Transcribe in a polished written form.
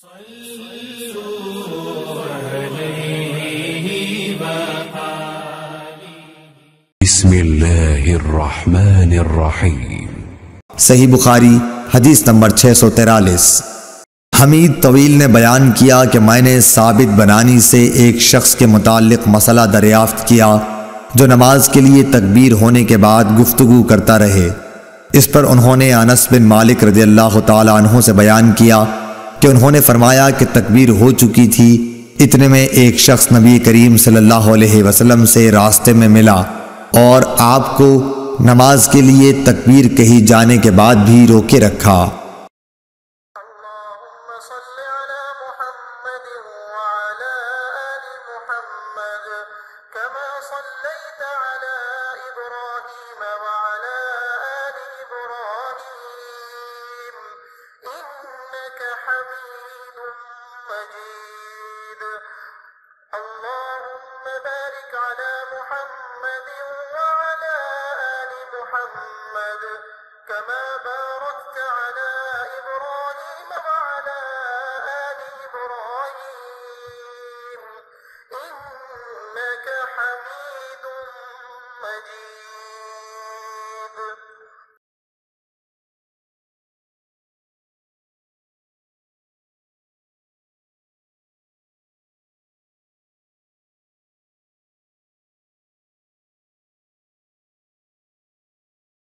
بسم اللہ الرحمن الرحیم۔ صحیح بخاری حدیث نمبر 643۔ حمید طویل نے بیان کیا کہ میں نے ثابت بنانی سے ایک شخص کے متعلق مسئلہ دریافت کیا جو نماز کے لیے تکبیر ہونے کے بعد گفتگو کرتا رہے۔ اس پر انہوں نے انس بن مالک رضی اللہ تعالی عنہ سے بیان کیا کہ انہوں نے فرمایا کہ تکبیر ہو چکی تھی، اتنے میں ایک شخص نبی کریم صلی اللہ علیہ وسلم سے راستے میں ملا اور آپ کو نماز کے لیے تکبیر کہی جانے کے بعد بھی روکے رکھا۔ حميد مجيد